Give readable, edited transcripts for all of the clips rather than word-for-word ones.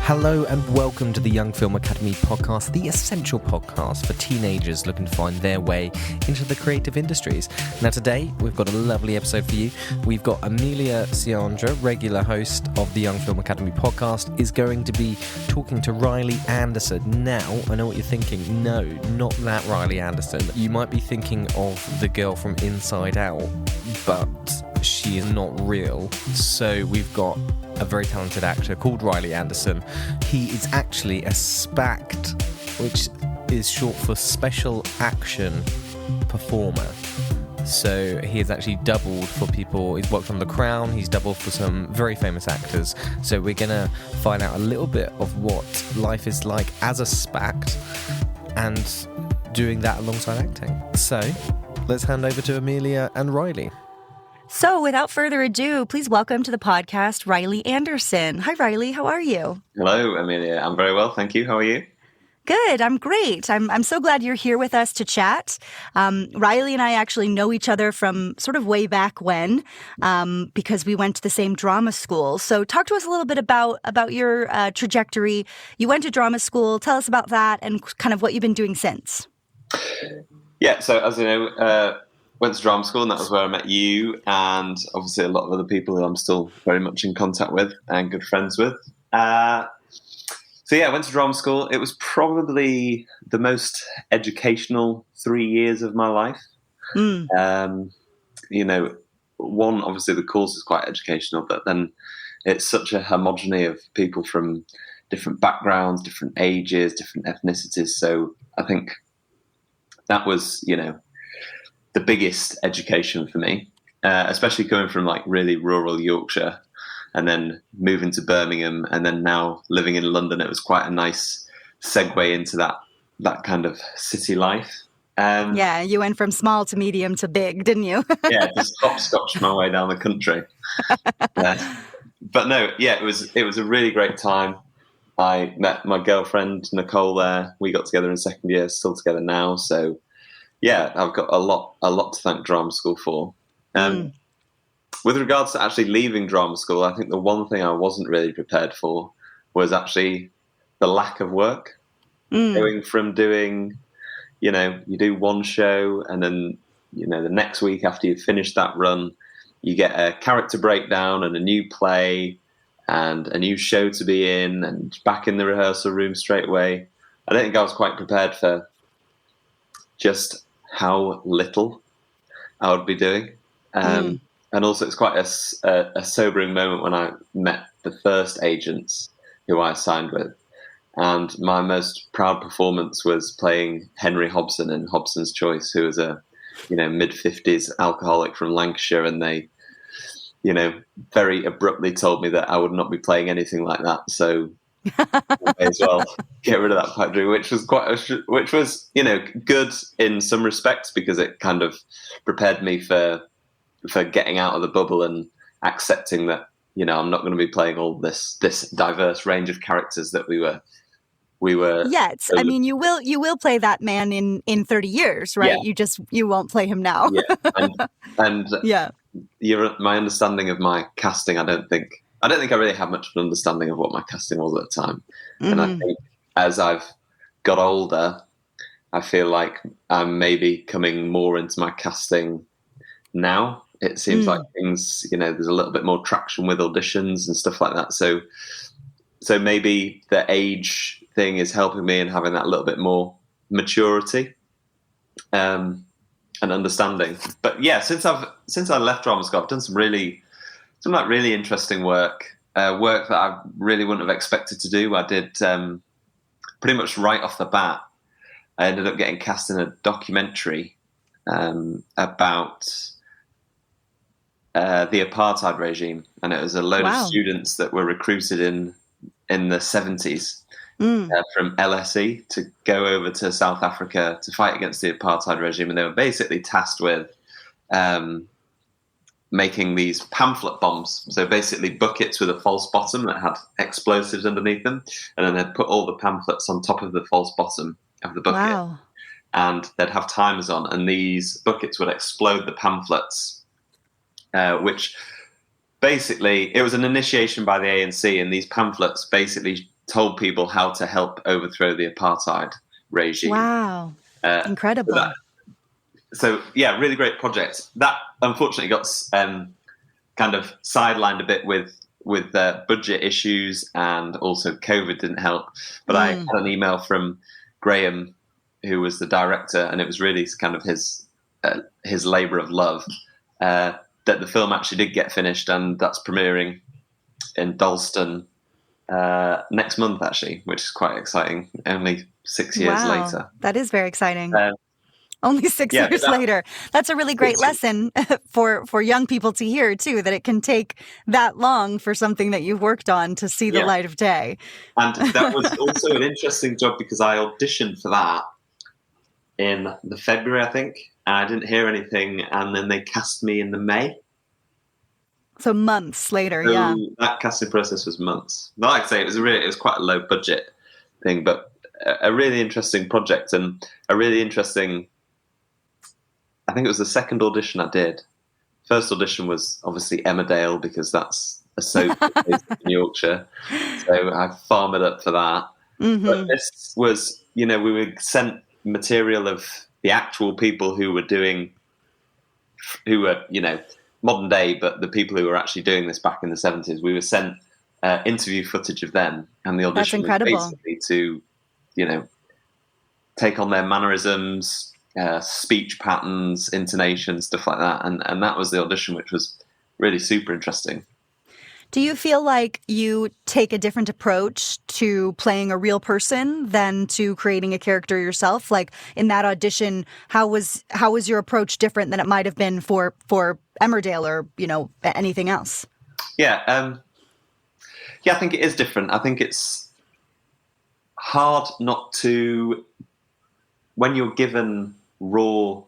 Hello and welcome to the Young Film Academy podcast, the essential podcast for teenagers looking to find their way into the creative industries. Now today, we've got a lovely episode for you. We've got Amelia Sciandra, regular host of the Young Film Academy podcast, is going to be talking to Riley Anderson. Now, I know what you're thinking. No, not that Riley Anderson. You might be thinking of the girl from Inside Out, but she is not real. So we've got a very talented actor called Riley Anderson. He is actually a SPACT, which is short for Special Action Performer. So he has actually doubled for people. He's worked on The Crown. He's doubled for some very famous actors. So we're going to find out a little bit of what life is like as a SPACT and doing that alongside acting. So let's hand over to Amelia and Riley. So without further ado, please welcome to the podcast, Riley Anderson. Hi, Riley. How are you? Hello, Amelia. I'm very well, thank you. How are you? Good. I'm great. I'm so glad you're here with us to chat. Riley and I actually know each other from sort of way back when, because we went to the same drama school. So talk to us a little bit about your trajectory. You went to drama school. Tell us about that and kind of what you've been doing since. Yeah, so as you know, went to drama school, and that was where I met you, and obviously a lot of other people who I'm still very much in contact with and good friends with. So yeah, I went to drama school. It was probably the most educational 3 years of my life. You know, one, obviously the course is quite educational, but then it's such a homogeny of people from different backgrounds, different ages, different ethnicities. So I think that was, you know, the biggest education for me, especially coming from like really rural Yorkshire and then moving to Birmingham and then now living in London. It was quite a nice segue into that kind of city life. Yeah, you went from small to medium to big, didn't you? Yeah, just hopscotch my way down the country. But no, yeah, it was a really great time. I met my girlfriend Nicole there. We got together in second year, still together now. So yeah, I've got a lot to thank drama school for. With regards to actually leaving drama school, I think the one thing I wasn't really prepared for was actually the lack of work. Going from doing, you know, you do one show and then, you know, the next week after you've finished that run, you get a character breakdown and a new play and a new show to be in and back in the rehearsal room straight away. I don't think I was quite prepared for just how little I would be doing. And also it's quite a sobering moment when I met the first agents who I signed with. And my most proud performance was playing Henry Hobson in Hobson's Choice, who was a, you know, mid-50s alcoholic from Lancashire. And they, you know, very abruptly told me that I would not be playing anything like that. So may as well get rid of that factory, which was you know, good in some respects because it kind of prepared me for getting out of the bubble and accepting that, you know, I'm not going to be playing all this diverse range of characters that we were. Yes, I mean you will play that man in 30 years, right? Yeah. You won't play him now. Yeah, and yeah, my understanding of my casting, I don't think I really had much of an understanding of what my casting was at the time. And I think as I've got older, I feel like I'm maybe coming more into my casting now. It seems like things, you know, there's a little bit more traction with auditions and stuff like that. So maybe the age thing is helping me and having that little bit more maturity and understanding. But yeah, since I left drama school, I've done some really interesting work that I really wouldn't have expected to do. I did pretty much right off the bat. I ended up getting cast in a documentary about the apartheid regime, and it was a load of students that were recruited in the 70s from LSE to go over to South Africa to fight against the apartheid regime, and they were basically tasked with making these pamphlet bombs. So basically buckets with a false bottom that had explosives underneath them. And then they'd put all the pamphlets on top of the false bottom of the bucket. Wow. And they'd have timers on. And these buckets would explode the pamphlets, which basically, it was an initiation by the ANC. And these pamphlets basically told people how to help overthrow the apartheid regime. Wow. Incredible. So yeah, really great project. That unfortunately got kind of sidelined a bit with budget issues, and also COVID didn't help. But I had an email from Graham, who was the director, and it was really kind of his labour of love, that the film actually did get finished, and that's premiering in Dalston next month, actually, which is quite exciting. Only 6 years later. That is very exciting. Only 6 years later. That's a really great lesson for young people to hear, too, that it can take that long for something that you've worked on to see the light of day. And that was also an interesting job, because I auditioned for that in the February, I think, and I didn't hear anything, and then they cast me in the May. So months later, That casting process was months. But like I say, it was quite a low budget thing, but a really interesting project, and a really interesting... I think it was the second audition I did. First audition was obviously Emmerdale, because that's a soap based in Yorkshire. So I farmed up for that. Mm-hmm. But this was, we were sent material of the actual people who were, modern day, but the people who were actually doing this back in the 70s. We were sent interview footage of them, and the audition was basically to, take on their mannerisms, speech patterns, intonation, stuff like that. And that was the audition, which was really super interesting. Do you feel like you take a different approach to playing a real person than to creating a character yourself? Like in that audition, how was your approach different than it might have been for Emmerdale or, anything else? Yeah. I think it is different. I think it's hard not to, when you're given raw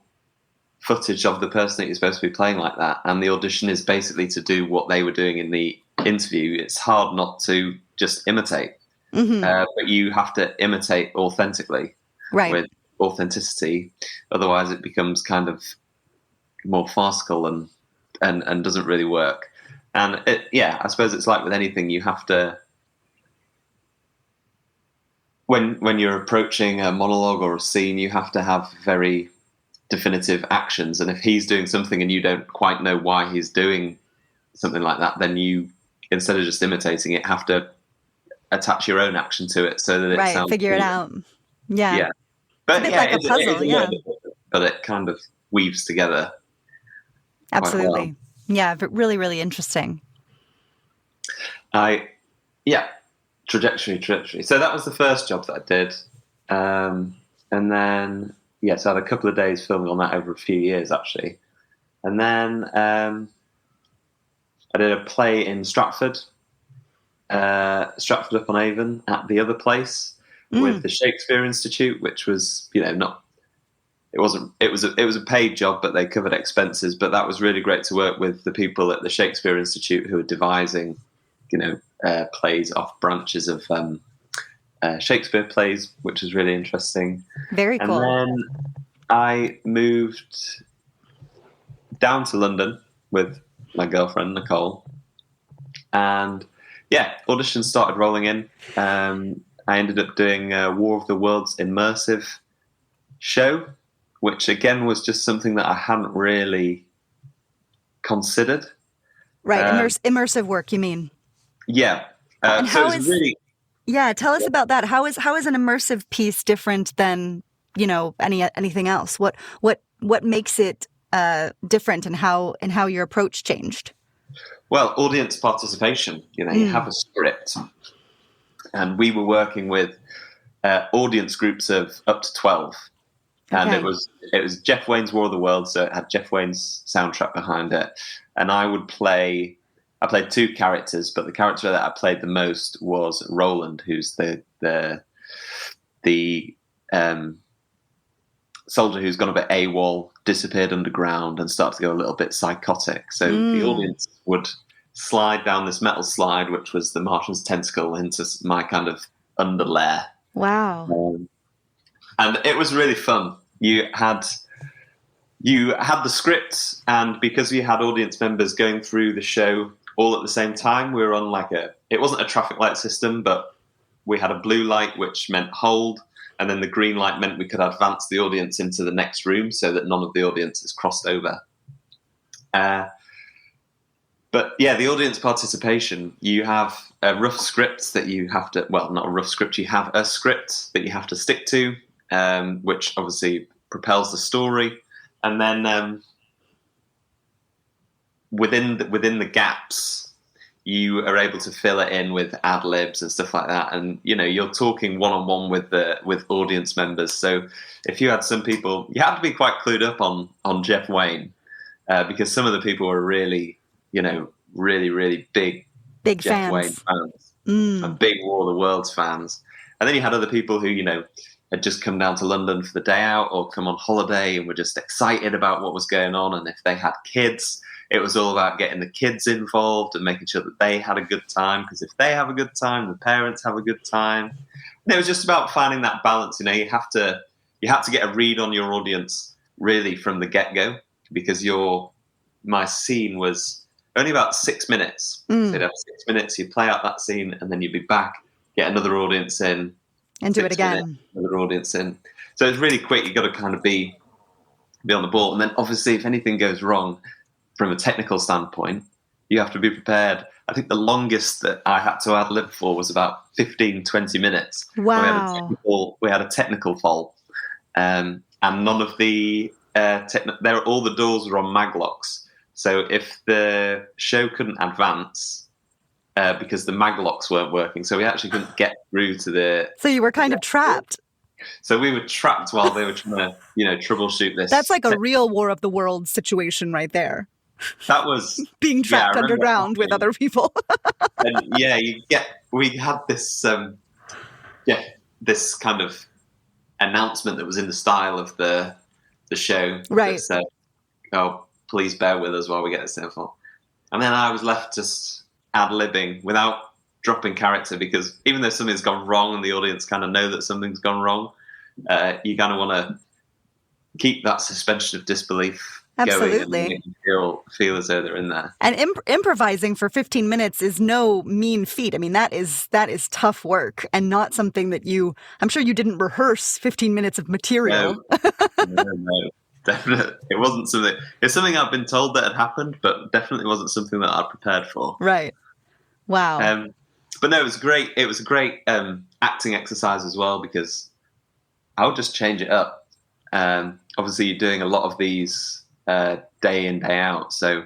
footage of the person that you're supposed to be playing like that, and the audition is basically to do what they were doing in the interview, it's hard not to just imitate. Mm-hmm. But you have to imitate authentically, with authenticity. Otherwise it becomes kind of more farcical and doesn't really work. And I suppose it's like with anything, you have to, when you're approaching a monologue or a scene, you have to have very definitive actions. And if he's doing something and you don't quite know why he's doing something like that, then you, instead of just imitating it, have to attach your own action to it so that it sounds figure it out. Yeah. But it's a bit like a puzzle, but it kind of weaves together. Absolutely. Well. Yeah, but really, really interesting. Trajectory. So that was the first job that I did. And then, so I had a couple of days filming on that over a few years, actually. And then I did a play in Stratford upon Avon, at the other place with the Shakespeare Institute, which was, it was a paid job, but they covered expenses. But that was really great to work with the people at the Shakespeare Institute who were devising, plays off branches of Shakespeare plays, which was really interesting. Very cool. And then I moved down to London with my girlfriend, Nicole. And auditions started rolling in. I ended up doing War of the Worlds Immersive show, which again was just something that I hadn't really considered. Right, immersive work, you mean? Yeah. And so it was really... Yeah, tell us about that. How is an immersive piece different than, anything else? What makes it different, and how your approach changed? Well, audience participation. You have a script, and we were working with audience groups of up to 12, and it was Jeff Wayne's War of the Worlds, so it had Jeff Wayne's soundtrack behind it, and I played two characters, but the character that I played the most was Roland, who's the soldier who's gone a bit AWOL, disappeared underground, and started to go a little bit psychotic. So the audience would slide down this metal slide, which was the Martian's tentacle, into my kind of underlayer. Wow. And it was really fun. You had the script, and because we had audience members going through the show all at the same time, we were on it wasn't a traffic light system, but we had a blue light, which meant hold, and then the green light meant we could advance the audience into the next room so that none of the audience is crossed over. But yeah, the audience participation, you have a rough script that you have to, well, not a rough script, you have a script that you have to stick to, which obviously propels the story. And then within the gaps, you are able to fill it in with ad libs and stuff like that. And, you know, you're talking one-on-one with audience members. So if you had some people, you have to be quite clued up on Jeff Wayne, because some of the people were really, you know, really big Jeff fans. Wayne fans and big War of the Worlds fans. And then you had other people who, you know, had just come down to London for the day out or come on holiday and were just excited about what was going on. And if they had kids, it was all about getting the kids involved and making sure that they had a good time, because if they have a good time, the parents have a good time. And it was just about finding that balance. You know, you have to get a read on your audience really from the get-go, because my scene was only about 6 minutes. So you'd have 6 minutes, you play out that scene, and then you'd be back, get another audience in, and do it again. Minutes, another audience in. So it's really quick. You've got to kind of be on the ball. And then obviously if anything goes wrong from a technical standpoint, you have to be prepared. I think the longest that I had to ad lib for was about 15, 20 minutes. Wow. We had a technical fault. And none of the all the doors were on maglocks. So if the show couldn't advance because the maglocks weren't working, so we actually couldn't get through to the... So you were kind of trapped. So we were trapped while they were trying to, you know, troubleshoot this. That's like a real War of the Worlds situation right there. That was... Being trapped underground with other people. And yeah, we had this, this kind of announcement that was in the style of the show. Right. That said, oh, please bear with us while we get this info. And then I was left just ad-libbing without dropping character, because even though something's gone wrong and the audience kind of know that something's gone wrong, you kind of want to keep that suspension of disbelief Absolutely. going and make them feel as though they're in there. And improvising for 15 minutes is no mean feat. I mean, that is tough work, and not something that I'm sure you didn't rehearse 15 minutes of material. No, definitely. It wasn't something. It's something I've been told that had happened, but definitely wasn't something that I'd prepared for. Right. Wow. But no, it was great. It was a great acting exercise as well, because I would just change it up. Obviously, you're doing a lot of these day in, day out. So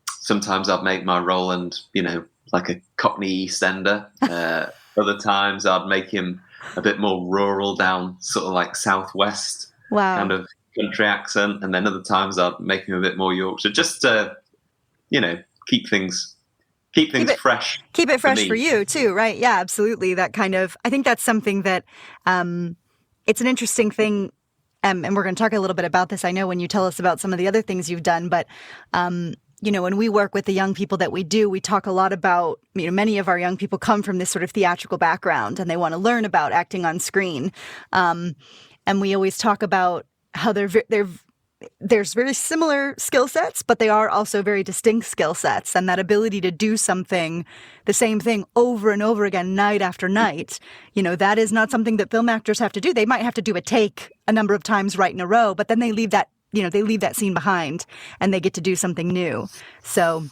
sometimes I'd make my Roland, you know, like a Cockney East Ender. Other times I'd make him a bit more rural, down sort of like southwest kind of country accent. And then other times I'd make him a bit more Yorkshire, just to, you know, keep things fresh. Keep it fresh for you too, right? Yeah, absolutely. That kind of, I think that's something that it's an interesting thing. And we're going to talk a little bit about this, I know, when you tell us about some of the other things you've done. But, you know, when we work with the young people that we do, we talk a lot about, you know, many of our young people come from this sort of theatrical background and they want to learn about acting on screen. And we always talk about how there's very similar skill sets, but they are also very distinct skill sets. And that ability to do the same thing over and over again, night after night, you know, that is not something that film actors have to do. They might have to do a take a number of times right in a row, but then they leave that scene behind and they get to do something new. So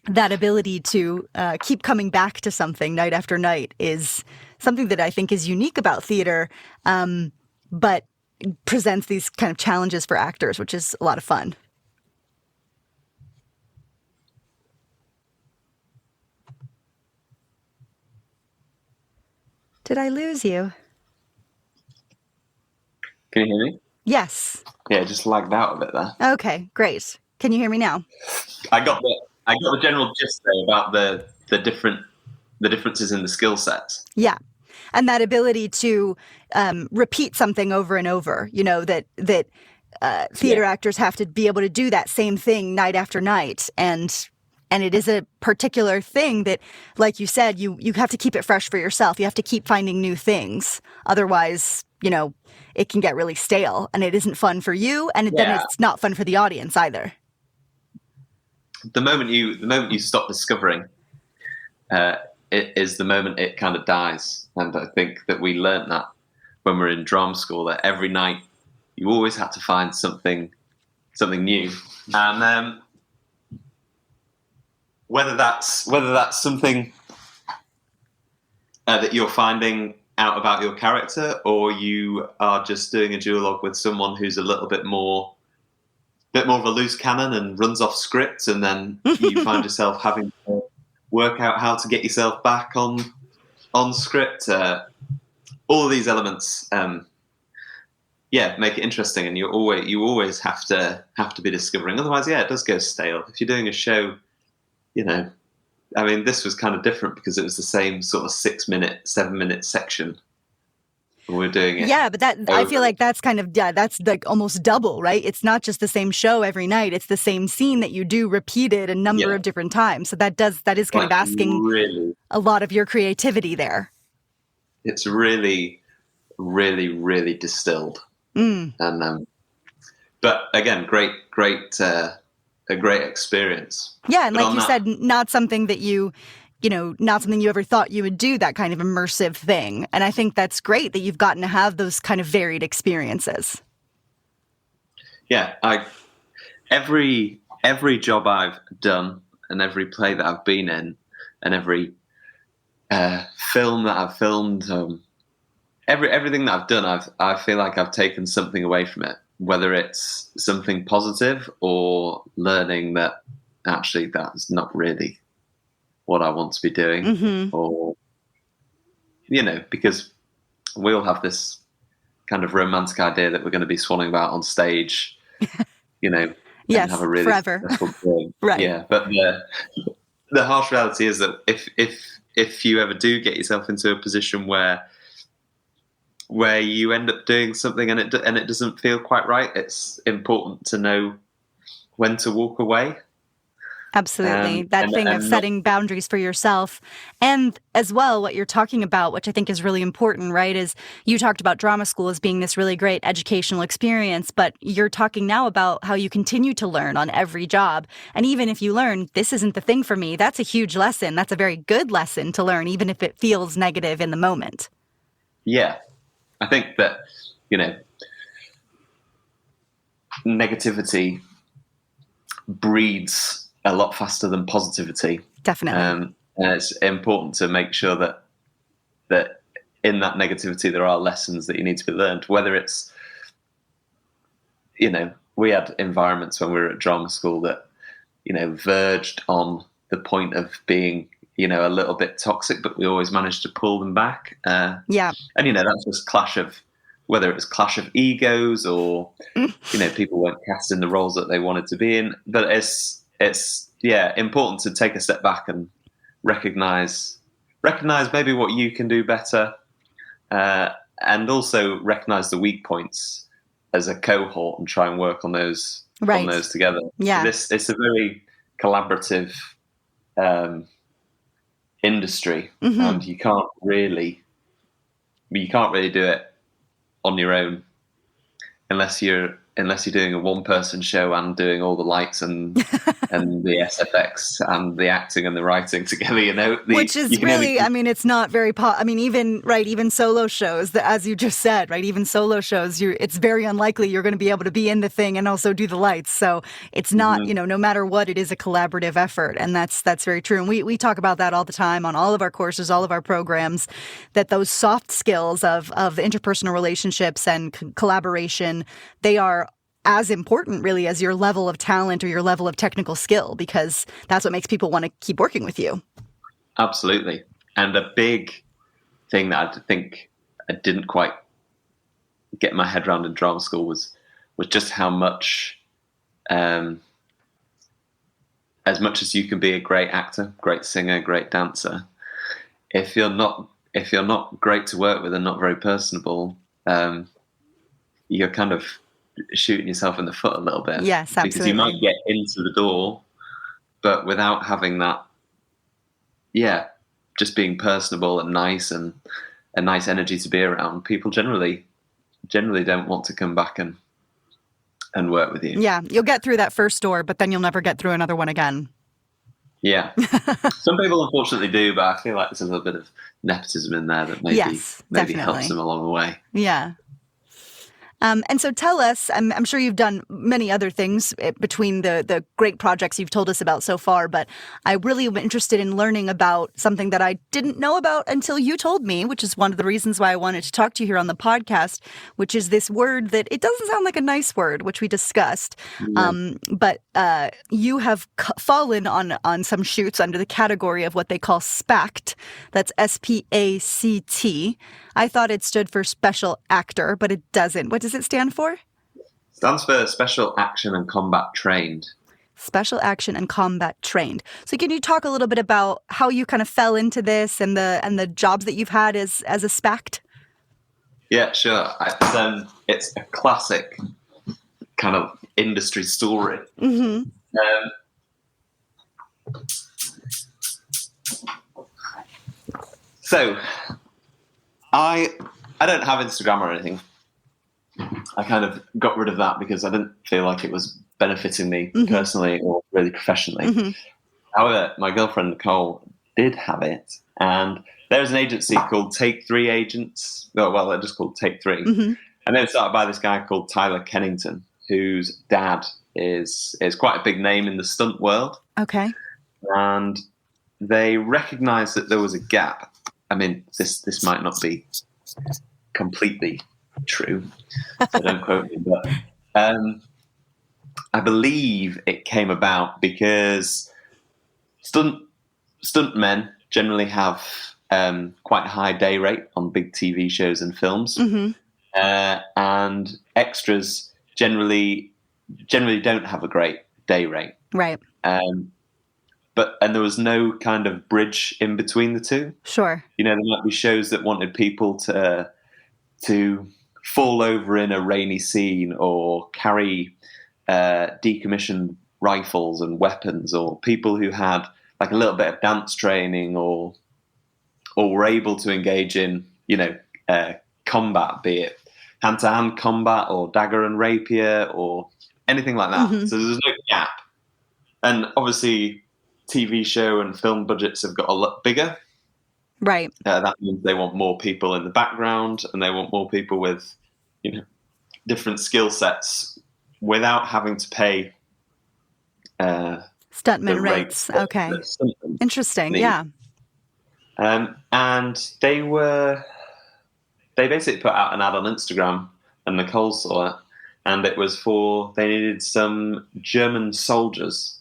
that ability to keep coming back to something night after night is something that I think is unique about theater, but presents these kind of challenges for actors, which is a lot of fun. Did I lose you? Can you hear me? Yes. Yeah, it just lagged out a bit there. Okay, great. Can you hear me now? I got the general gist there about the differences in the skill sets. Yeah. And that ability to repeat something over and over, you know, that theater actors have to be able to do that same thing night after night. And it is a particular thing that, like you said, you have to keep it fresh for yourself. You have to keep finding new things. Otherwise, you know, it can get really stale and it isn't fun for you. And then it's not fun for the audience either. The moment you stop discovering, is the moment it kind of dies. And I think that we learnt that when we were in drama school, that every night you always had to find something new. And whether that's something that you're finding out about your character, or you are just doing a duologue with someone who's a little bit more of a loose cannon and runs off script, and then you find yourself having to work out how to get yourself back on script. All of these elements, make it interesting, and you always have to be discovering. Otherwise, it does go stale. If you're doing a show, I mean, this was kind of different because it was the same sort of 7-minute section. We're doing it. Yeah, but I feel like that's kind of, that's like almost double, right? It's not just the same show every night. It's the same scene that you do repeated a number of different times. So that is kind of asking a lot of your creativity there. It's really, really, really distilled. And but again, a great experience. Yeah, and like you said, not something that not something you ever thought you would do, that kind of immersive thing. And I think that's great that you've gotten to have those kind of varied experiences. Yeah, every job I've done, and every play that I've been in, and every film that I've filmed, everything that I've done, I feel like I've taken something away from it, whether it's something positive or learning that actually that's not really what I want to be doing, or, because we all have this kind of romantic idea that we're going to be swanning about on stage, yes, and have a really forever. Right. Yeah. But the harsh reality is that if you ever do get yourself into a position where you end up doing something and it doesn't feel quite right, it's important to know when to walk away. Absolutely. That thing of setting boundaries for yourself. And as well, what you're talking about, which I think is really important, right, is you talked about drama school as being this really great educational experience, but you're talking now about how you continue to learn on every job. And even if you learn, this isn't the thing for me, that's a huge lesson. That's a very good lesson to learn, even if it feels negative in the moment. Yeah. I think that, negativity breeds a lot faster than positivity. Definitely. And it's important to make sure that in that negativity there are lessons that you need to be learned. Whether it's, we had environments when we were at drama school that, verged on the point of being, a little bit toxic, but we always managed to pull them back. And, that's just whether it was clash of egos or, people weren't cast in the roles that they wanted to be in. But it's important to take a step back and recognize maybe what you can do better, and also recognize the weak points as a cohort and try and work on those together. Yeah, it's a very collaborative industry, and you can't really do it on your own unless you're doing a one-person show and doing all the lights and the SFX and the acting and the writing together, which is really, it's not very, even solo shows, as you just said, right? Even solo shows, it's very unlikely you're going to be able to be in the thing and also do the lights. So it's not, no matter what, it is a collaborative effort. And that's very true. And we talk about that all the time on all of our courses, all of our programs, that those soft skills of interpersonal relationships and collaboration, they are as important really as your level of talent or your level of technical skill, because that's what makes people want to keep working with you. Absolutely. And a big thing that I think I didn't quite get my head around in drama school was just how much, as much as you can be a great actor, great singer, great dancer, if you're not great to work with and not very personable, you're kind of shooting yourself in the foot a little bit. Yes, absolutely. Because you might get into the door, but without having that, just being personable and nice and a nice energy to be around, people generally don't want to come back and work with you. Yeah, you'll get through that first door, but then you'll never get through another one again. Yeah. Some people unfortunately do, but I feel like there's a little bit of nepotism in there that maybe helps them along the way. Yeah. And so tell us, I'm sure you've done many other things between the great projects you've told us about so far, but I really am interested in learning about something that I didn't know about until you told me, which is one of the reasons why I wanted to talk to you here on the podcast, which is this word that it doesn't sound like a nice word, which we discussed. But you have fallen on some shoots under the category of what they call SPACT. That's SPACT. I thought it stood for special actor, but it doesn't. What does it stand for? Stands for Special Action and Combat Trained. Special Action and Combat Trained. So can you talk a little bit about how you kind of fell into this and the jobs that you've had as a SPACT? Yeah, sure. It's a classic kind of industry story. Mm-hmm. So I don't have Instagram or anything. I kind of got rid of that because I didn't feel like it was benefiting me personally or really professionally. Mm-hmm. However, my girlfriend Nicole did have it, and there's an agency called Take 3 Agents. Well, they're just called Take 3. Mm-hmm. And then started by this guy called Tyler Kennington, whose dad is quite a big name in the stunt world. Okay. And they recognized that there was a gap. I mean, this might not be completely true, so don't quote me, but I believe it came about because stuntmen generally have quite a high day rate on big TV shows and films, and extras generally don't have a great day rate. Right. And there was no kind of bridge in between the two. Sure. You know, there might be shows that wanted people to fall over in a rainy scene or carry decommissioned rifles and weapons, or people who had like a little bit of dance training or were able to engage in, combat, be it hand-to-hand combat or dagger and rapier or anything like that. Mm-hmm. So there's no gap. And obviously TV show and film budgets have got a lot bigger. Right. That means they want more people in the background and they want more people with, different skill sets without having to pay stuntman rates. Okay. Interesting. Need. Yeah. And they basically put out an ad on Instagram, and Nicole saw it, and it was they needed some German soldiers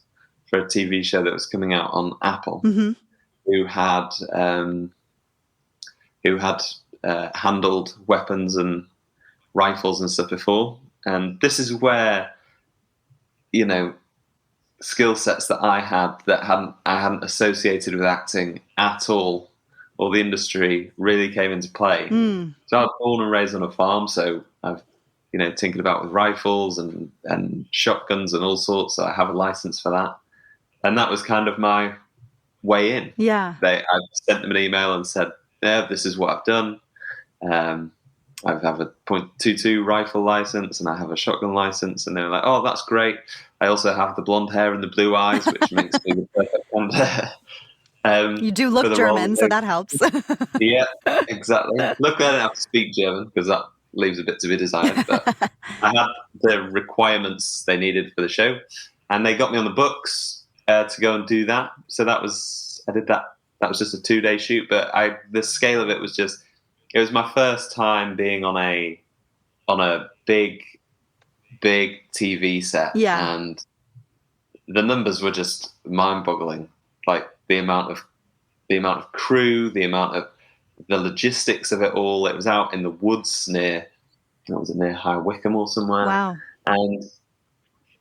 for a TV show that was coming out on Apple, who had handled weapons and rifles and stuff before. And this is where, skill sets that I had that I hadn't associated with acting at all, or the industry, really came into play. So I was born and raised on a farm, so I've tinkered about with rifles and shotguns and all sorts. So I have a license for that. And that was kind of my way in. Yeah. I sent them an email and said, yeah, this is what I've done. I have a .22 rifle license and I have a shotgun license. And they're like, oh, that's great. I also have the blonde hair and the blue eyes, which makes me the perfect blonde. You do look German, so that helps. Yeah, exactly. Look, I don't have to speak German because that leaves a bit to be desired. But I had the requirements they needed for the show, and they got me on the books to go and do that. So I did that. That was just a 2-day shoot, but the scale of it was it was my first time being on a big TV set. Yeah. And the numbers were just mind-boggling. Like the amount of crew, the logistics of it all. It was out in the woods near High Wycombe or somewhere. Wow. And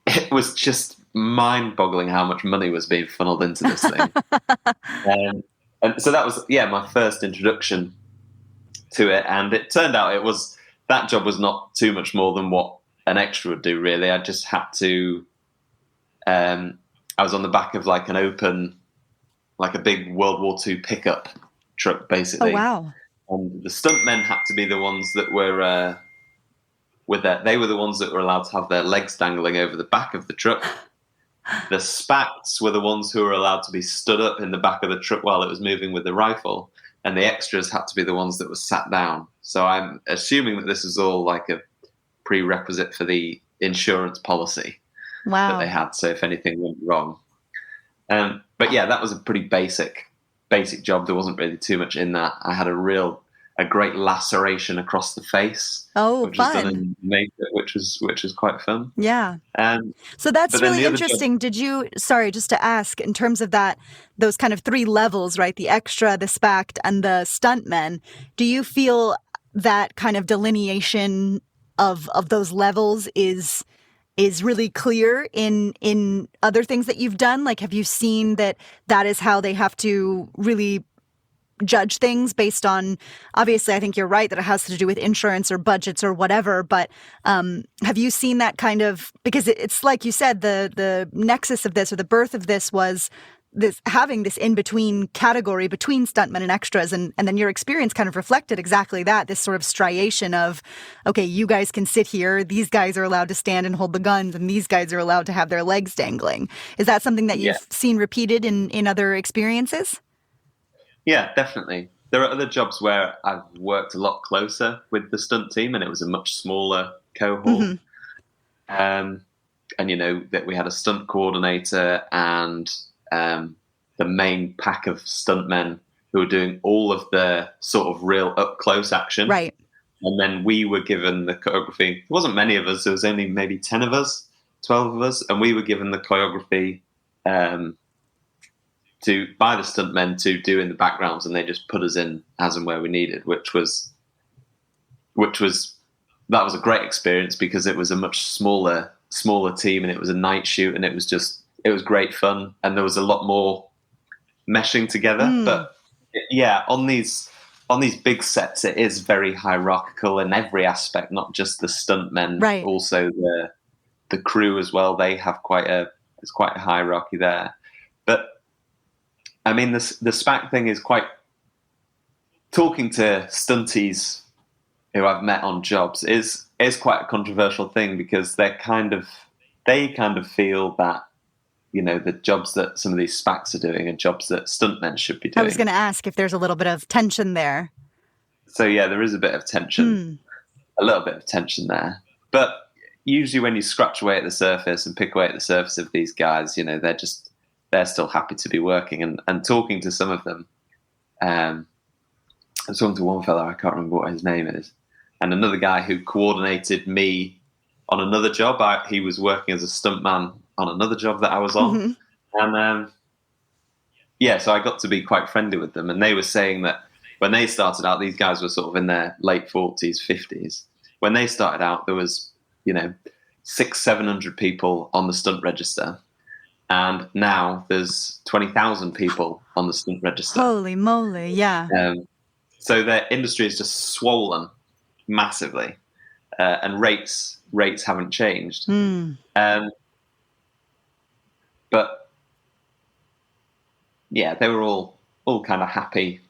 it was just mind-boggling how much money was being funneled into this thing. And so that was, my first introduction to it. And it turned out that job was not too much more than what an extra would do, really. I just had to, I was on the back of like a big World War II pickup truck, basically. Oh, wow. And the stuntmen had to be the ones that were, they were the ones that were allowed to have their legs dangling over the back of the truck. The SPACTs were the ones who were allowed to be stood up in the back of the truck while it was moving with the rifle, and the extras had to be the ones that were sat down. So I'm assuming that this is all like a prerequisite for the insurance policy that they had. So if anything went wrong, but yeah, that was a pretty basic job. There wasn't really too much in that. I had a great laceration across the face. Oh, which fun! Was done in makeup, which was quite fun. Yeah. So that's really interesting. Job, just to ask, in terms of those kind of three levels, right? The extra, the SPACT, and the stuntmen. Do you feel that kind of delineation of those levels is really clear in other things that you've done? Like, have you seen that is how they have to really judge things based on, obviously, I think you're right that it has to do with insurance or budgets or whatever, but have you seen that kind of, because it's like you said, the nexus of this or the birth of this was this having this in-between category between stuntmen and extras, and then your experience kind of reflected exactly that, this sort of striation of, okay, you guys can sit here, these guys are allowed to stand and hold the guns, and these guys are allowed to have their legs dangling. Is that something that you've seen repeated in other experiences? Yeah, definitely. There are other jobs where I've worked a lot closer with the stunt team, and it was a much smaller cohort. Mm-hmm. And that we had a stunt coordinator and the main pack of stuntmen who were doing all of the sort of real up close action. Right. And then we were given the choreography. There wasn't many of us. There was only maybe 10 of us, 12 of us, and we were given the choreography by the stuntmen to do in the backgrounds, and they just put us in as and where we needed, which was a great experience because it was a much smaller team, and it was a night shoot, and it was great fun, and there was a lot more meshing together. But yeah, on these big sets, it is very hierarchical in every aspect, not just the stuntmen, right. Also the crew as well. They have there's quite a hierarchy there. But I mean, the SPAC thing is quite, talking to stunties who I've met on jobs is quite a controversial thing, because they kind of feel that, the jobs that some of these SPACs are doing are jobs that stuntmen should be doing. I was going to ask if there's a little bit of tension there. So yeah, there is a bit of tension, a little bit of tension there. But usually when you scratch away at the surface and pick away at the surface of these guys, they're still happy to be working. And talking to some of them, I was talking to one fellow, I can't remember what his name is, and another guy who coordinated me on another job. He was working as a stuntman on another job that I was on. Mm-hmm. And so I got to be quite friendly with them. And they were saying that when they started out, these guys were sort of in their late 40s, 50s. When they started out, there was, 600-700 people on the stunt register. And now there's 20,000 people on the stunt register. Holy moly, yeah. So their industry is just swollen massively, and rates haven't changed. But yeah, they were all kind of happy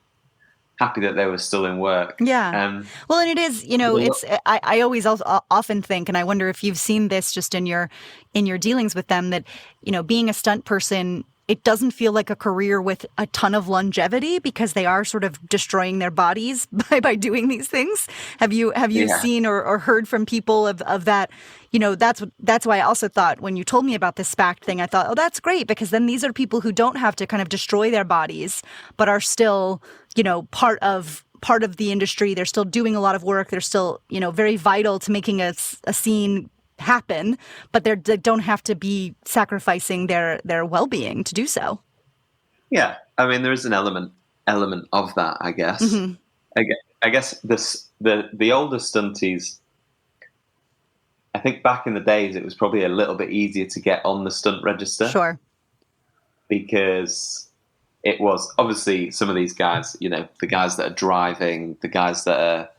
that they were still in work. Yeah. Well, and it is, it's, I always often think, and I wonder if you've seen this just in your dealings with them, that, being a stunt person, it doesn't feel like a career with a ton of longevity, because they are sort of destroying their bodies by doing these things. Have you seen or heard from people of that? That's why I also thought, when you told me about this SPACT thing, I thought, oh, that's great, because then these are people who don't have to kind of destroy their bodies, but are still, part of the industry. They're still doing a lot of work. They're still, very vital to making a scene happen, but they don't have to be sacrificing their well-being to do so. Yeah, I mean, there is an element of that, I guess. Mm-hmm. I guess the older stunties, I think back in the days it was probably a little bit easier to get on the stunt register. Sure. Because it was obviously some of these guys, the guys that are driving, the guys that are,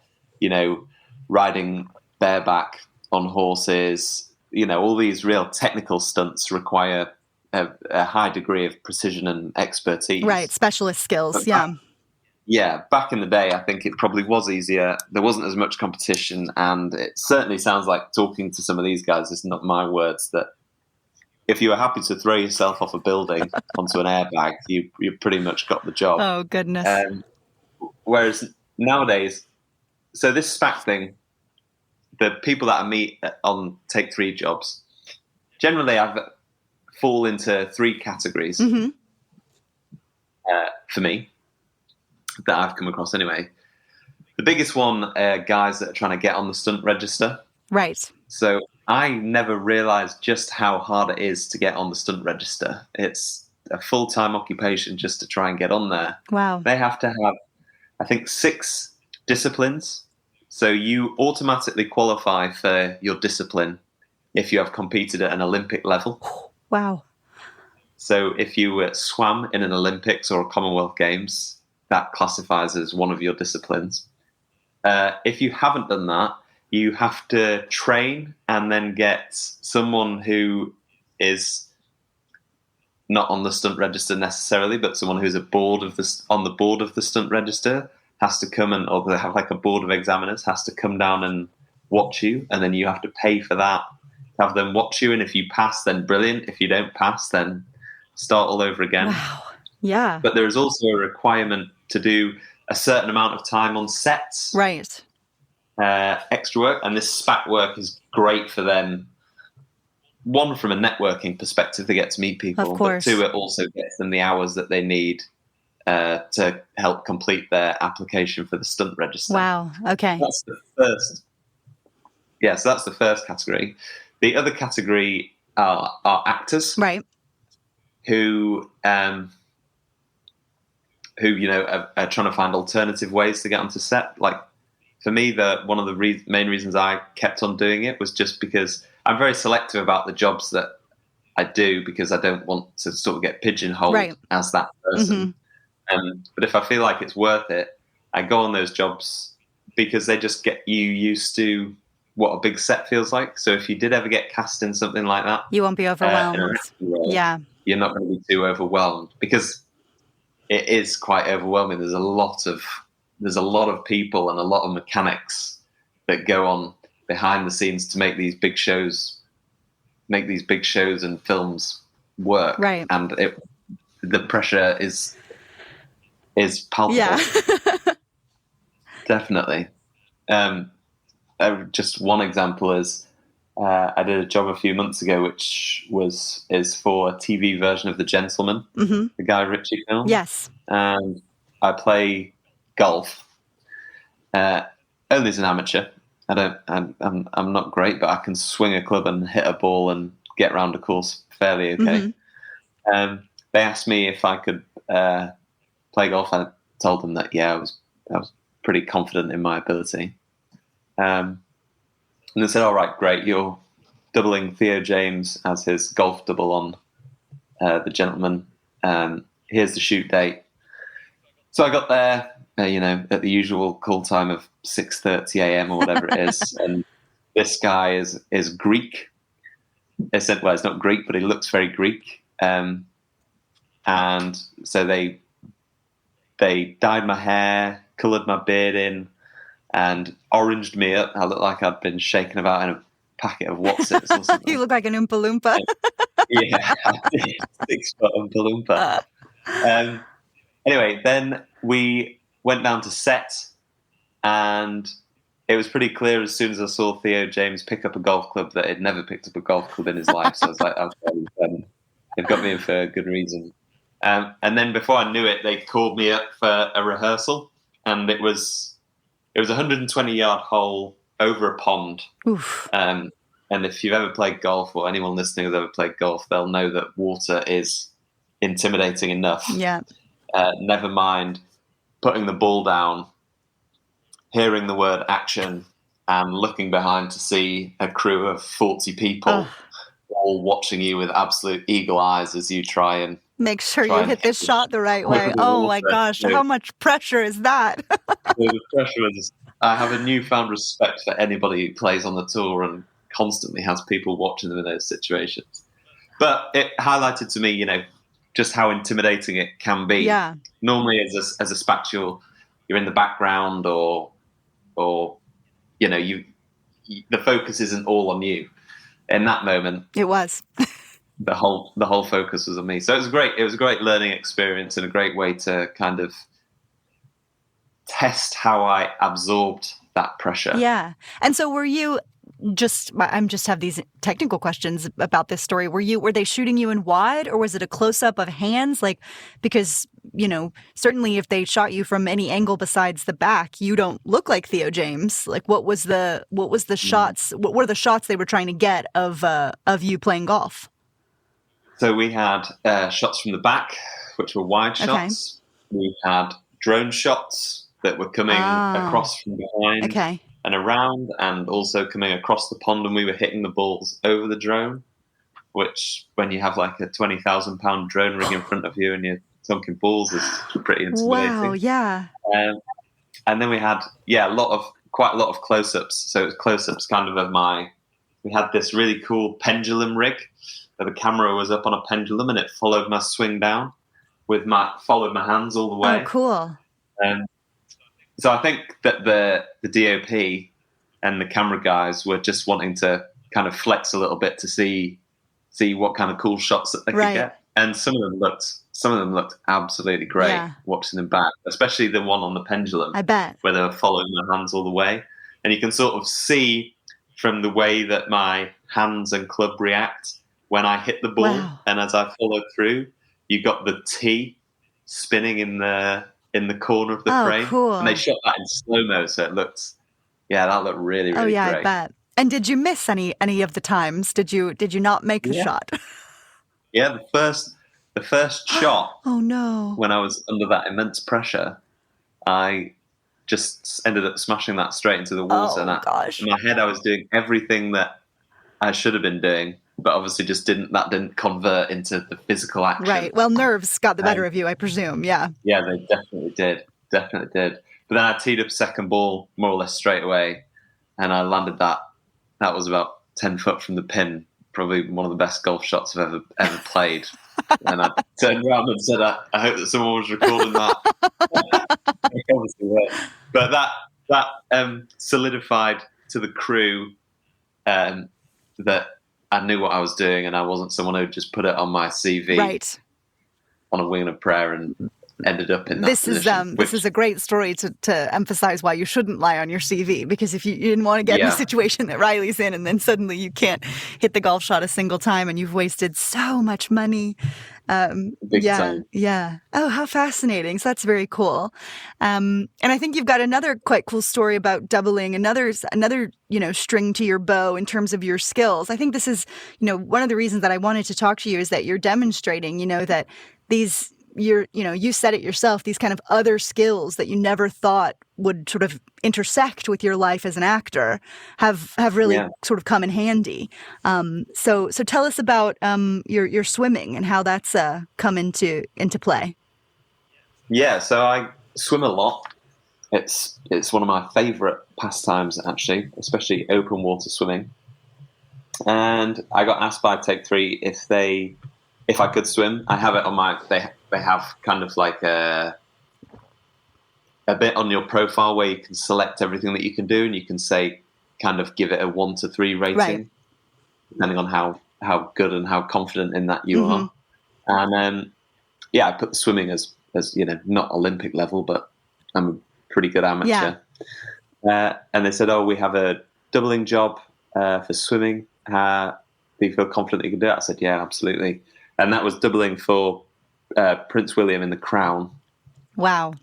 riding bareback on horses, all these real technical stunts require a high degree of precision and expertise. Right, specialist skills, Back in the day, I think it probably was easier. There wasn't as much competition, and it certainly sounds like, talking to some of these guys, it's not my words, that if you were happy to throw yourself off a building onto an airbag, you pretty much got the job. Oh, goodness. Whereas nowadays, so this SPACT thing, the people that I meet on Take 3 jobs, generally I fall into 3 categories for me that I've come across anyway. The biggest one are guys that are trying to get on the stunt register. Right. So I never realised just how hard it is to get on the stunt register. It's a full-time occupation just to try and get on there. Wow. They have to have, I think, 6 disciplines. So you automatically qualify for your discipline if you have competed at an Olympic level. Wow. So if you swam in an Olympics or a Commonwealth Games, that classifies as one of your disciplines. If you haven't done that, you have to train and then get someone who is not on the stunt register necessarily, but someone who's on the board of the stunt register has to come or they have like a board of examiners has to come down and watch you, and then you have to pay for that, have them watch you, and if you pass, then brilliant. If you don't pass, then start all over again. Wow. Yeah. But there is also a requirement to do a certain amount of time on sets. Right. Extra work, and this SPAC work is great for them. One, from a networking perspective, they get to meet people, Of course. but 2, it also gets them the hours that they need to help complete their application for the stunt register. Wow. Okay. That's the first. Yeah, so that's the first category. The other category are actors, Right. who are trying to find alternative ways to get onto set. Like for me, one of the main reasons I kept on doing it was just because I'm very selective about the jobs that I do, because I don't want to sort of get pigeonholed as that person. But if I feel like it's worth it, I go on those jobs because they just get you used to what a big set feels like. So if you did ever get cast in something like that, you won't be overwhelmed. Yeah. You're not going to be too overwhelmed, because it is quite overwhelming. There's a lot of people and a lot of mechanics that go on behind the scenes to make these big shows and films work. Right. And the pressure is palpable. Yeah. Definitely. Just one example is I did a job a few months ago, which is for a TV version of The Gentleman, the Guy Ritchie film. Yes. And I play golf. Only as an amateur. I'm not great, but I can swing a club and hit a ball and get around a course fairly okay. They asked me if I could play golf. I told them that I was pretty confident in my ability. And they said, "All right, great. You're doubling Theo James as his golf double on The Gentleman. Here's the shoot date." So I got there, at the usual call time of 6:30 a.m. or whatever it is, and this guy is Greek. They said, well, it's not Greek, but he looks very Greek. And so they dyed my hair, coloured my beard in, and oranged me up. I looked like I'd been shaken about in a packet of Watsits or something. You look like an Oompa Loompa. Yeah, I did. 6-foot Oompa Loompa. Anyway, then we went down to set, and it was pretty clear as soon as I saw Theo James pick up a golf club that he'd never picked up a golf club in his life. So I was like, okay, they've got me in for a good reason. And then before I knew it, they called me up for a rehearsal, and it was a 120-yard hole over a pond. Oof. And if you've ever played golf, or anyone listening has ever played golf, they'll know that water is intimidating enough. Yeah. Never mind putting the ball down, hearing the word action, and looking behind to see a crew of 40 people all watching you with absolute eagle eyes as you try and make sure you hit this shot the right way. Oh my gosh, how much pressure is that? The pressure was, I have a newfound respect for anybody who plays on the tour and constantly has people watching them in those situations. But it highlighted to me, just how intimidating it can be. Yeah. Normally, as a SPACT, you're in the background, or the focus isn't all on you. In that moment, it was. the whole focus was on me. So it was great. It was a great learning experience and a great way to kind of test how I absorbed that pressure. Yeah. And so were you I'm just have these technical questions about this story. Were they shooting you in wide, or was it a close up of hands? Like, because, certainly if they shot you from any angle besides the back, you don't look like Theo James. Like, what was the shots? What were the shots they were trying to get of you playing golf? So we had shots from the back, which were wide shots. Okay. We had drone shots that were coming across from behind. Okay. And around, and also coming across the pond, and we were hitting the balls over the drone, which, when you have like a 20,000-pound drone rig in front of you and you're dunking balls, is pretty intimidating. Wow, yeah. And then we had, quite a lot of close-ups. So it was close-ups kind of we had this really cool pendulum rig where the camera was up on a pendulum and it followed my swing down followed my hands all the way. Oh, cool. So I think that the DOP and the camera guys were just wanting to kind of flex a little bit to see what kind of cool shots that they could get. And some of them looked absolutely great watching them back, especially the one on the pendulum. I bet. Where they were following my hands all the way. And you can sort of see from the way that my hands and club react when I hit the ball. Wow. And as I followed through, you got the T spinning in the corner of the frame. Cool. And they shot that in slow-mo, so that looked really, really great. Oh, yeah, I bet. And did you miss any of the times? Did you not make the shot? Yeah, the first shot. Oh, no. When I was under that immense pressure, I just ended up smashing that straight into the water. Oh, gosh. In my head, I was doing everything that I should have been doing, but obviously just didn't convert into the physical action. Right. Well, nerves got the better of you, I presume. Yeah. Yeah, they definitely did. Definitely did. But then I teed up second ball more or less straight away, and I landed that. That was about 10 foot from the pin. Probably one of the best golf shots I've ever played. And I turned around and said, I hope that someone was recording that. Obviously were. But that solidified to the crew that I knew what I was doing, and I wasn't someone who just put it on my CV on a wing and a prayer and ended up in that position. This is a great story to emphasize why you shouldn't lie on your CV, because if you didn't want to get in the situation that Riley's in, and then suddenly you can't hit the golf shot a single time and you've wasted so much money. Big time. Yeah. Oh, how fascinating. So that's very cool. And I think you've got another quite cool story about doubling another, string to your bow in terms of your skills. I think this is, one of the reasons that I wanted to talk to you is that you're demonstrating, that these, you said it yourself, these kind of other skills that you never thought would sort of intersect with your life as an actor have really sort of come in handy. So tell us about your swimming and how that's come into play. Yeah, so I swim a lot. It's one of my favorite pastimes, actually, especially open water swimming. And I got asked by Take 3 if I could swim. I have it on my. They have kind of like a bit on your profile where you can select everything that you can do, and you can say, kind of give it a 1 to 3 rating, depending on how good and how confident in that you are. And I put the swimming as not Olympic level, but I'm a pretty good amateur. And they said, we have a doubling job for swimming. Do you feel confident that you can do it? I said, yeah, absolutely. And that was doubling for Prince William in The Crown. Wow.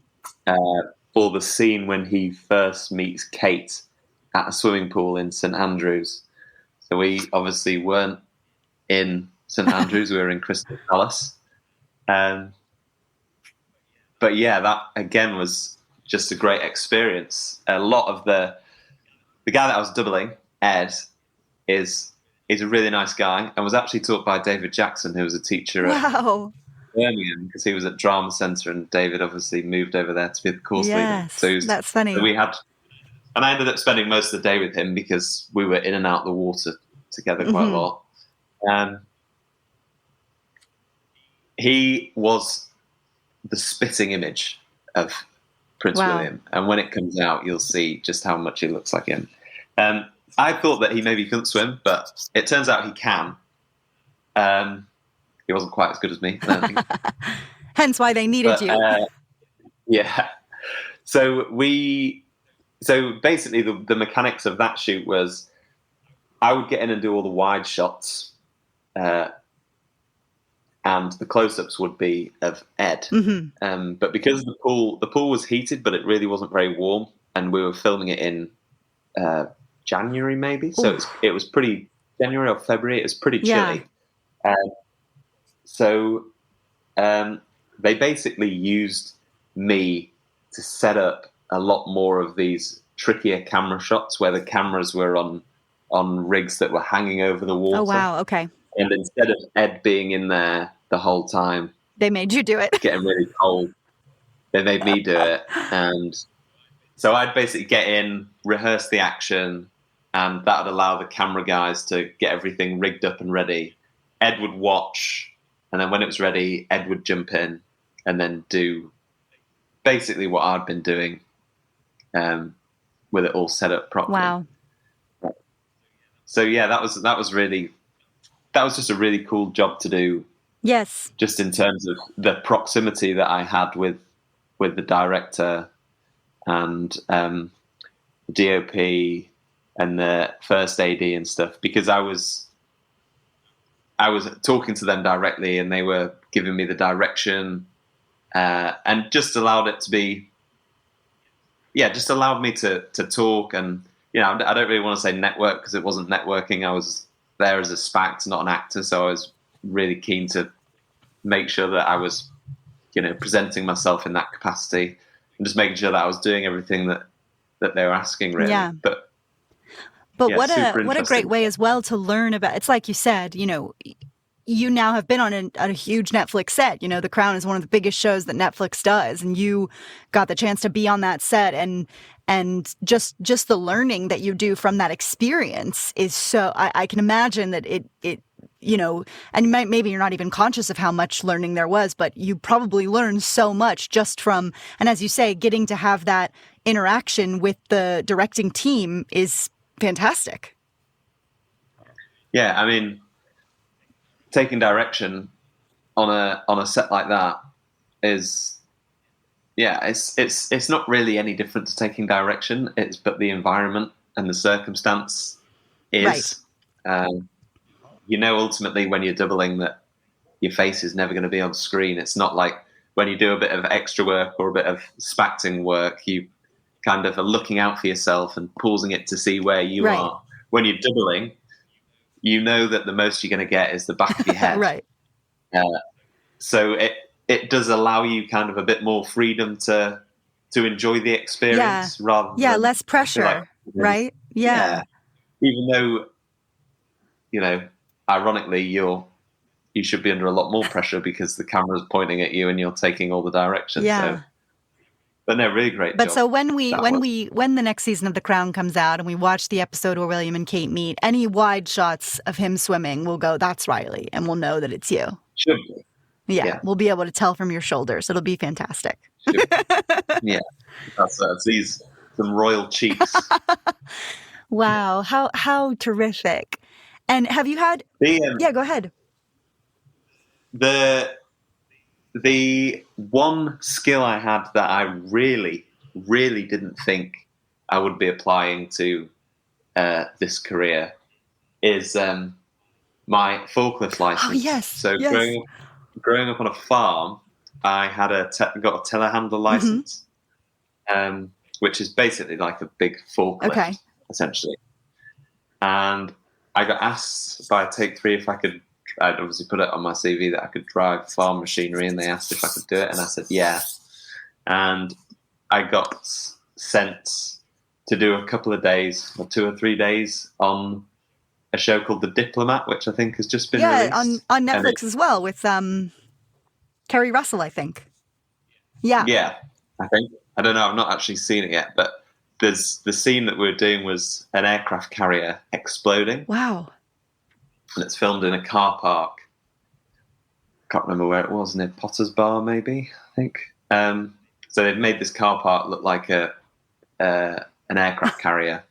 For the scene when he first meets Kate at a swimming pool in St Andrews. So we obviously weren't in St Andrews, we were in Crystal Palace. But yeah, that again was just a great experience. A lot of the guy that I was doubling, Ed, is a really nice guy and was actually taught by David Jackson, who was a teacher at Birmingham, because he was at Drama Centre, and David obviously moved over there to be the course leader. So that's funny. So and I ended up spending most of the day with him because we were in and out the water together quite a lot. He was the spitting image of Prince William, and when it comes out, you'll see just how much he looks like him. I thought that he maybe couldn't swim, but it turns out he can. He wasn't quite as good as me, I don't think. Hence why they needed But, you. yeah. So basically the mechanics of that shoot was I would get in and do all the wide shots, and the close-ups would be of Ed. Mm-hmm. But because the pool was heated, but it really wasn't very warm, and we were filming it in January maybe, so it was pretty January or February. It was pretty chilly. So they basically used me to set up a lot more of these trickier camera shots where the cameras were on rigs that were hanging over the water. Oh, wow. Okay. And instead of Ed being in there the whole time, they made you do it. Getting really cold, they made me do it. And so I'd basically get in, rehearse the action, and that would allow the camera guys to get everything rigged up and ready. Ed would watch, and then when it was ready, Ed would jump in and then do basically what I'd been doing, with it all set up properly. Wow. So yeah, that was just a really cool job to do. Yes. Just in terms of the proximity that I had with the director and DOP and the first AD and stuff, because I was talking to them directly and they were giving me the direction, and just allowed it to be, just allowed me to talk. And I don't really want to say network because it wasn't networking. I was there as a SPACT, not an actor, so I was really keen to make sure that I was, presenting myself in that capacity and just making sure that I was doing everything that they were asking, really. Yeah. But what a great way as well to learn about. It's like you said, you now have been on a huge Netflix set. The Crown is one of the biggest shows that Netflix does, and you got the chance to be on that set, and just the learning that you do from that experience is so. I can imagine that it and maybe you're not even conscious of how much learning there was, but you probably learned so much just from, and as you say, getting to have that interaction with the directing team is fantastic. Yeah, I mean, taking direction on a set like that is, it's not really any different to taking direction. But the environment and the circumstance is, right. Ultimately when you're doubling that your face is never going to be on screen. It's not like when you do a bit of extra work or a bit of spacting work, you kind of are looking out for yourself and pausing it to see where you right. are. When you're doubling, you know that the most you're going to get is the back of your head. Right. So it does allow you kind of a bit more freedom to enjoy the experience rather than less pressure, right? Yeah. Even though, ironically, you should be under a lot more pressure because the camera's pointing at you and you're taking all the direction. Yeah. So, but no, really great But job. so when the next season of The Crown comes out and we watch the episode where William and Kate meet, any wide shots of him swimming, we'll go, that's Riley, and we'll know that it's you. Should be. Yeah, we'll be able to tell from your shoulders. It'll be fantastic. Yeah, that's some royal cheeks. Wow, how terrific! And have you had? Go ahead. The one skill I had that I really, really didn't think I would be applying to this career is my forklift license. Oh, yes. So growing up on a farm, I had got a telehandler license, which is basically like a big forklift, essentially. And I got asked by Take 3 if I could. I'd obviously put it on my CV that I could drive farm machinery, and they asked if I could do it, and I said yeah. And I got sent to do a couple of days, or 2 or 3 days, on a show called The Diplomat, which I think has just been released. on Netflix as well, with Kerry Russell, I think. Yeah, I think. I don't know. I've not actually seen it yet, but the scene that we were doing was an aircraft carrier exploding. Wow. And it's filmed in a car park. Can't remember where it was, near Potter's Bar, maybe, I think. So they've made this car park look like an aircraft carrier.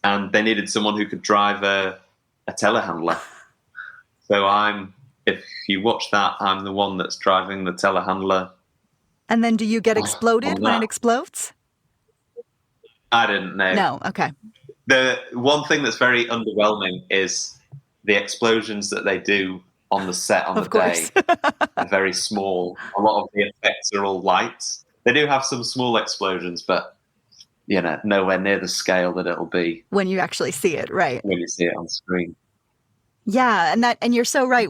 And they needed someone who could drive a telehandler. So if you watch that, I'm the one that's driving the telehandler. And then do you get on exploded when it that. explodes? I didn't know. No, okay. The one thing that's very underwhelming is the explosions that they do on the set on the day are very small. A lot of the effects are all lights. They do have some small explosions, but nowhere near the scale that it'll be when you actually see it, right? When you see it on screen. Yeah, and you're so right.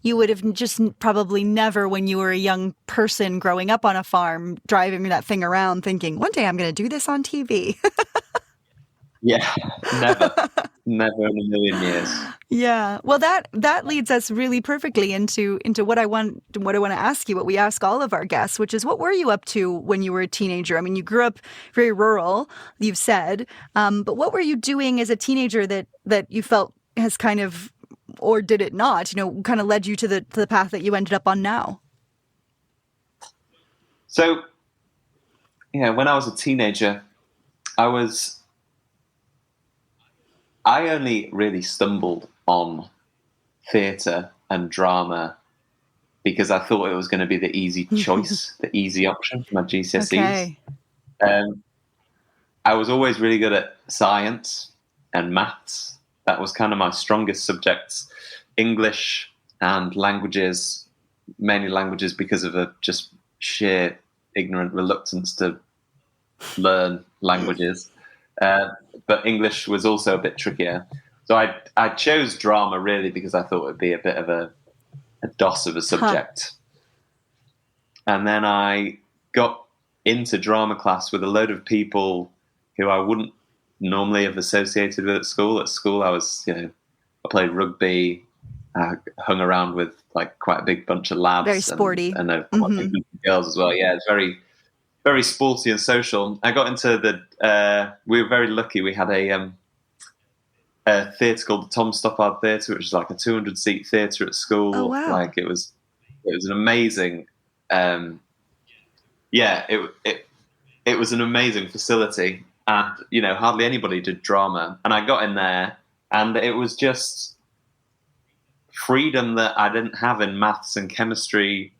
You would have just probably never, when you were a young person growing up on a farm, driving that thing around, thinking one day I'm going to do this on TV. Yeah, never in a million years. Yeah, well, that leads us really perfectly into what I want to ask you, what we ask all of our guests, which is, what were you up to when you were a teenager? I mean, you grew up very rural, you've said, but what were you doing as a teenager that you felt has kind of, or did it not, kind of led you to the path that you ended up on now? So, when I was a teenager, I only really stumbled on theatre and drama because I thought it was going to be the easy choice, the easy option for my GCSEs. Okay. I was always really good at science and maths. That was kind of my strongest subjects. English and languages, mainly languages because of a just sheer ignorant reluctance to learn languages. But English was also a bit trickier. So I chose drama really because I thought it would be a bit of a DOS of a subject. And then I got into drama class with a load of people who I wouldn't normally have associated with at school. At school, I was, I played rugby, I hung around with like quite a big bunch of lads. Very sporty. And quite a big bunch of girls as well. Yeah, it's very, very sporty and social. I got into we were very lucky. We had a theatre called the Tom Stoppard Theatre, which is like a 200-seat theatre at school. Oh, wow. Like it was an amazing, it was an amazing facility. And, hardly anybody did drama. And I got in there, and it was just freedom that I didn't have in maths and chemistry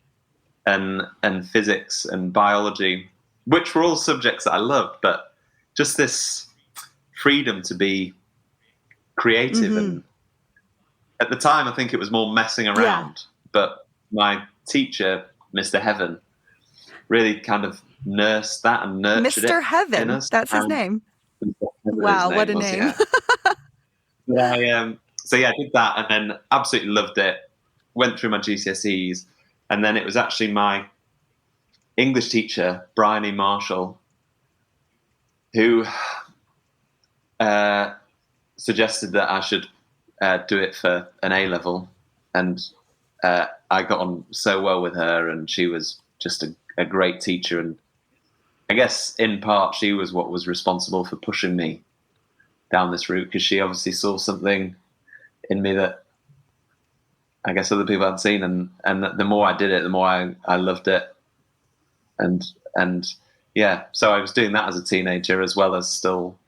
and physics and biology, which were all subjects that I loved, but just this freedom to be creative. And at the time, I think it was more messing around. But my teacher, Mr. Heaven, really kind of nursed that and nurtured it. Mr. Heaven, in us. that's his name. Wow, what a name. Yeah. I did that and then absolutely loved it. Went through my GCSEs, and then it was actually my English teacher, Brian E. Marshall, who suggested that I should do it for an A-level. And I got on so well with her, and she was just a great teacher. And I guess in part she was what was responsible for pushing me down this route, because she obviously saw something in me that I guess other people hadn't seen. And the more I did it, the more I loved it. And so I was doing that as a teenager, as well as still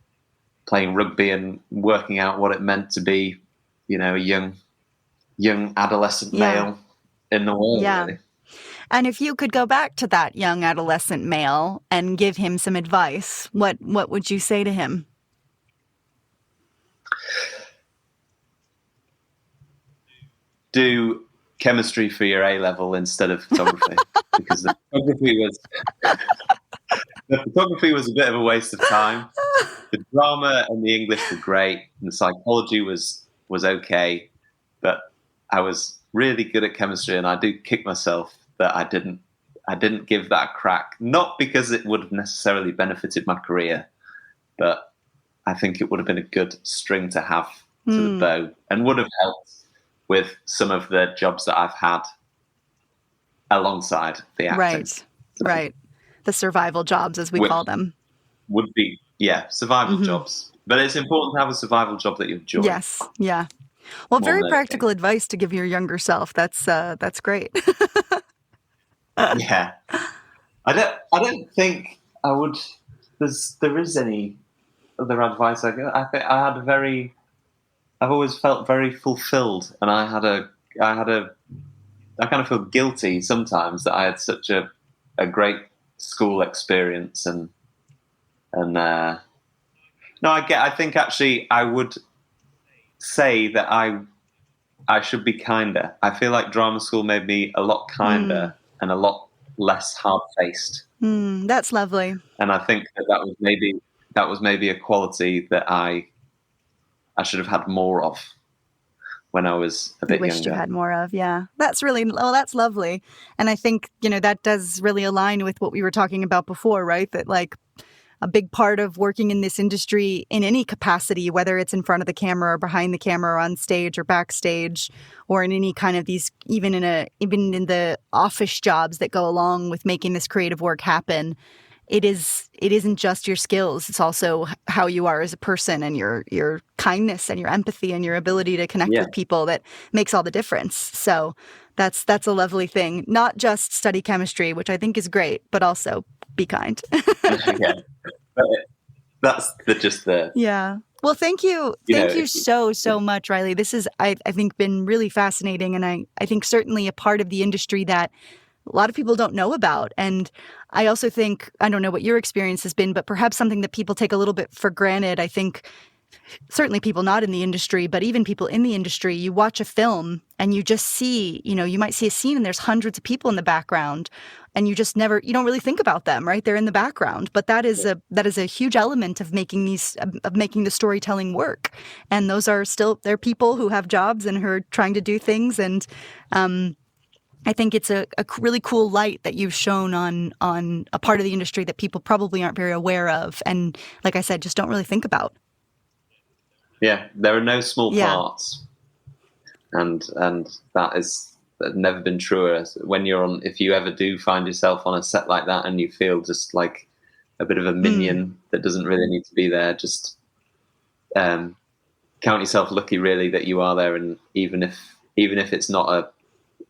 playing rugby and working out what it meant to be, a young adolescent male in the world. Yeah. Really. And if you could go back to that young adolescent male and give him some advice, what would you say to him? Do chemistry for your A-level instead of photography, because the photography was a bit of a waste of time. The drama and the English were great, and the psychology was okay, but I was really good at chemistry, and I do kick myself that I didn't give that a crack. Not because it would have necessarily benefited my career, but I think it would have been a good string to have to the bow, and would have helped with some of the jobs that I've had alongside the acting. Right. The survival jobs, as we call them. Would be, survival jobs. But it's important to have a survival job that you enjoy. Yes, yeah. Well, very practical advice to give your younger self. That's great. Yeah. I don't think I would. There is any other advice I get. I think I had a very always felt very fulfilled, and I kind of feel guilty sometimes that I had such a great school experience, and no, I think actually I would say that I should be kinder. I feel like drama school made me a lot kinder and a lot less hard-faced. That's lovely. And I think that was maybe a quality that I should have had more of when I was a bit Wished younger. you had more of, yeah. That's lovely. And I think, that does really align with what we were talking about before, right? That like a big part of working in this industry in any capacity, whether it's in front of the camera or behind the camera or on stage or backstage or in any kind of these, even in the office jobs that go along with making this creative work happen, it isn't just your skills. It's also how you are as a person and your kindness and your empathy and your ability to connect with people that makes all the difference. So that's a lovely thing. Not just study chemistry, which I think is great, but also be kind. Yeah. That's just the... Yeah. Well, thank you. Thank you so much, Riley. This is, I think, been really fascinating. And I think certainly a part of the industry that a lot of people don't know about. And I also think, I don't know what your experience has been, but perhaps something that people take a little bit for granted. I think certainly people not in the industry, but even people in the industry, you watch a film and you just see, you might see a scene and there's hundreds of people in the background and you don't really think about them, right? They're in the background, but that is a huge element of making the storytelling work. And those are they're people who have jobs and who are trying to do things. And, I think it's a really cool light that you've shown on a part of the industry that people probably aren't very aware of. And like I said, just don't really think about. Yeah, there are no small parts. And that has never been truer. If you ever do find yourself on a set like that and you feel just like a bit of a minion that doesn't really need to be there, just count yourself lucky really that you are there. And even if it's not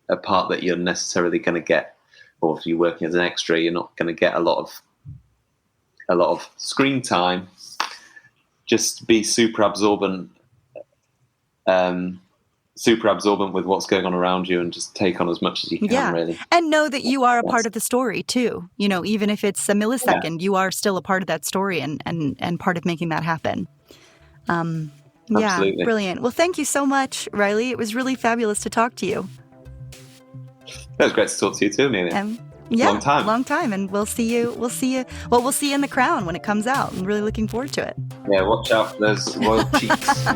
a part that you're necessarily going to get, or if you're working as an extra, you're not going to get a lot of screen time. Just be super absorbent with what's going on around you, and just take on as much as you can, really. And know that you are a part of the story too. Even if it's a millisecond, you are still a part of that story and part of making that happen. Absolutely. Brilliant. Well, thank you so much, Riley. It was really fabulous to talk to you. It was great to talk to you too, Amelia. Long time. And we'll see you in The Crown when it comes out. I'm really looking forward to it. Yeah, watch out for those royal cheeks.